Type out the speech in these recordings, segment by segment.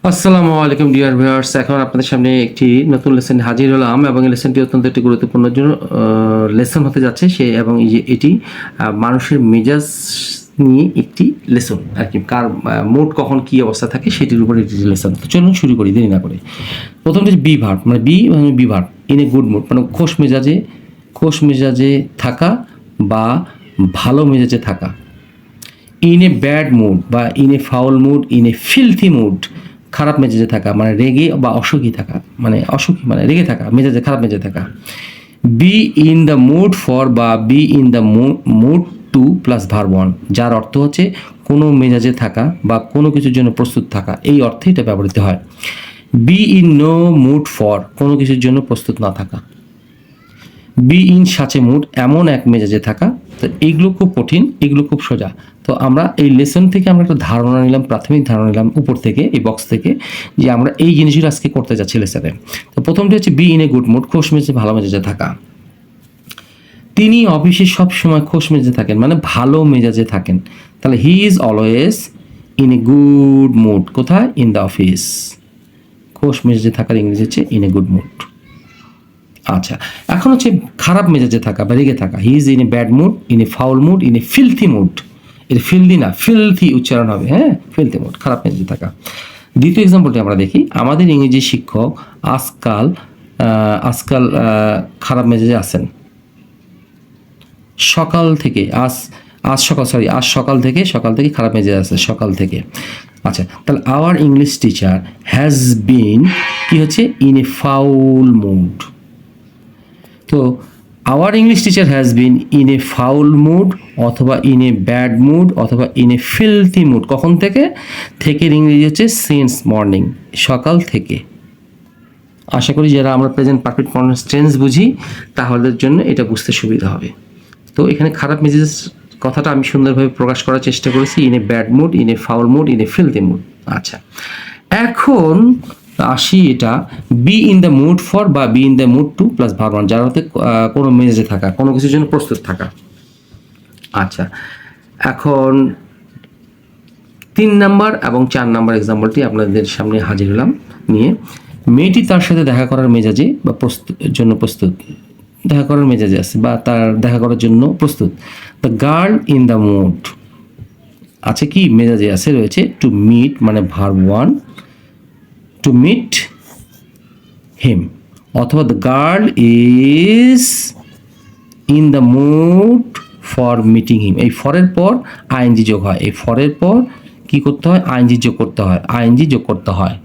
আসসালামু আলাইকুম dear viewers, এখন আপনাদের সামনে একটি নতুন লেসন হাজির হলাম এবং এই লেসনটি অত্যন্ত একটি গুরুত্বপূর্ণ লেসন হতে যাচ্ছে এবং এই যে এটি মানুষের মেজাজ নিয়ে একটি লেসন আর কি, কার মুড কখন কি অবস্থা থাকে সেটির উপর একটি লেসন। তো চলুন শুরু করি দেরি না করে। প্রথমটি বি ভার্ব, মানে be verb in a good mood, মানে খোশ মেজাজে থাকা বা ভালো মেজাজে থাকা। ইন এ ব্যাড মুড বা in a foul mood, in a filthy mood, খারাপ মেজাজে থাকা মানে রেগে বা অসুখী থাকা, মানে অসুখী মানে রেগে থাকা, মেজাজে খারাপ মেজাজে থাকা। Be in the mood for বা be in the mood to plus verb one, যার অর্থ হচ্ছে কোনো মেজাজে থাকা বা কোনো কিছুর জন্য প্রস্তুত থাকা, এই অর্থে এটা ব্যবহৃত হয়। Be in no mood for, কোনো কিছুর জন্য প্রস্তুত না থাকা। বি ইন সাচে মুড, এমন এক মেজাজে থাকা। তো এইগুলো খুব কঠিন, এগুলো খুব সোজা। তো আমরা এই লেসন থেকে আমরা একটা ধারণা নিলাম, প্রাথমিক ধারণা নিলাম উপর থেকে, এই বক্স থেকে, যে আমরা এই জিনিসগুলো আজকে করতে যাচ্ছি লেসনে। তো প্রথমটি হচ্ছে be in a good mood, খোশ মেজাজে ভালো মেজাজে থাকা। তিনি অফিসে সব সময় খোশ মেজাজে থাকেন, মানে ভালো মেজাজে থাকেন। তাহলে he is always in a good mood. কোথায়? In the office. খোশ মেজাজে থাকার ইংরেজি হচ্ছে ইন এ গুড মুড। আচ্ছা, এখন হচ্ছে খারাপ মেজাজে থাকা বা রেগে থাকা। He is in a bad mood, in a foul mood, in a filthy mood. এটা ফিলদি না, ফিলথি উচ্চারণ হবে, হ্যাঁ, ফিলথি মুড, খারাপ মেজাজে থাকা। দ্বিতীয় এক্সাম্পলটি আমরা দেখি। আমাদের ইংরেজি শিক্ষক আজকাল আজকাল খারাপ মেজাজে আছেন। সকাল থেকে আজ সকাল থেকে খারাপ মেজাজে আছে, সকাল থেকে। আচ্ছা, তাহলে our English teacher has been, কি হচ্ছে, ইন এ ফাউল মুড। তো our English teacher has been in a foul mood, অথবা ইন এ ব্যাড মুড, অথবা ইন এ ফিলথি মুড। কখন থেকে? থেকের ইংরেজি হচ্ছে সিন্স মর্নিং, সকাল থেকে। আশা করি যারা আমরা প্রেজেন্ট পারফেক্ট কন্টিনিউয়াস টেন্স বুঝি তাহলে জন্য এটা বুঝতে সুবিধা হবে। তো এখানে খারাপ মেজাজ কথাটা আমি সুন্দরভাবে প্রকাশ করার চেষ্টা করেছি। In a bad mood, in a foul mood, in a filthy mood. আচ্ছা, এখন আসি এটা be in the mood for বা be in the mood to plus verb one, যার অর্থে কোনো মেজাজে থাকা, কোনো কিছুর জন্য প্রস্তুত থাকা। আচ্ছা, এখন 3 নাম্বার এবং 4 নাম্বার এক্সাম্পলটি আপনাদের সামনে হাজির হলাম নিয়ে। মেয়েটি তার সাথে দেখা করার মেজাজে বা প্রস্তুত, দেখা করার মেজাজে আছে বা তার দেখা করার জন্য প্রস্তুত। The girl in the mood আছে, কি মেজাজে আছে, রয়েছে টু মিট, মানে verb one, to meet him. অথবা the girl is in the mood for meeting him. এই ফরের পর আইএনজি যোগ হয়, এই ফরের পর কি করতে হয়? আইএনজি যোগ করতে হয়।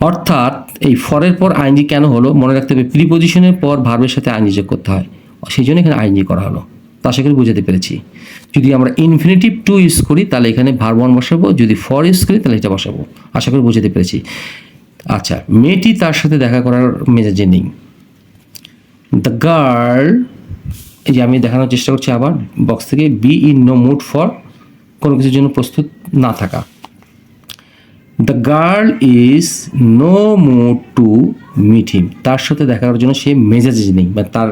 অর্থাৎ এই ফরের পর আইএনজি কেন হলো মনে রাখতে হবে, প্রিপোজিশনের পর ভার্বের সাথে আইএনজি যোগ করতে হয়, সেই জন্য এখানে আইএনজি করা হলো। তো আশা করি বুঝাতে পেরেছি। যদি আমরা ইনফিনিটিভ টু ইউজ করি তাহলে এখানে ভার্ব ওয়ান বসাবো, যদি ফর ইউজ করি তাহলে এটা বসাবো। আশা করি বুঝাতে পেরেছি। আচ্ছা, মেয়েটি তার সাথে দেখা করার মেজাজে নেই। দ্য গার্ল, এই যে আমি দেখানোর চেষ্টা করছি আবার বক্স থেকে, be in no mood for, কোনো কিছুর জন্য প্রস্তুত না থাকা। The girl is no mood to meet him, তার সাথে দেখা করার জন্য সে মেজাজে নেই, বা তার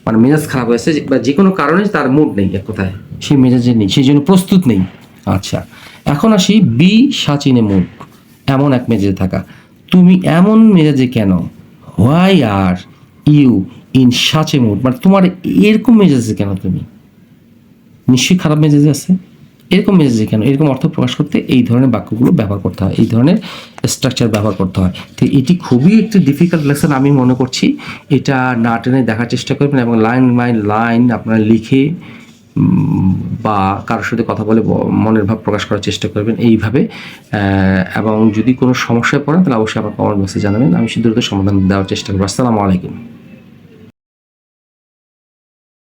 মানে মেজাজ খারাপ হয়েছে বা যে কোনো কারণে তার মুড নেই, এক কথায় সে মেজাজে নেই, সেই জন্য প্রস্তুত নেই। আচ্ছা, এখন আসি be such in a mood, এমন এক মেজাজে থাকা। তুমি এমন মেজাজে কেন? Why are you in such a mood, মানে তোমার এরকম মেজাজে কেন, তুমি নিশ্চয়ই খারাপ মেজাজে আছে, এরকম মেজাজে কেন, এরকম অর্থ প্রকাশ করতে এই ধরনের বাক্যগুলো ব্যবহার করতে হয়, এই ধরনের স্ট্রাকচার ব্যবহার করতে হয়। তো এটি খুবই একটি ডিফিকাল্ট লেসন আমি মনে করছি। এটা না টেনে দেখার চেষ্টা করবেন এবং লাইন বাই লাইন আপনারা লিখে বা কারোর সাথে কথা বলে মনের ভাব প্রকাশ করার চেষ্টা করবেন এইভাবে। এবং যদি কোনো সমস্যায় পড়েন তাহলে অবশ্যই আমার কমেন্ট বক্সে জানাবেন, আমি দ্রুত সমাধান দেওয়ার চেষ্টা করবো। আসসালামু আলাইকুম।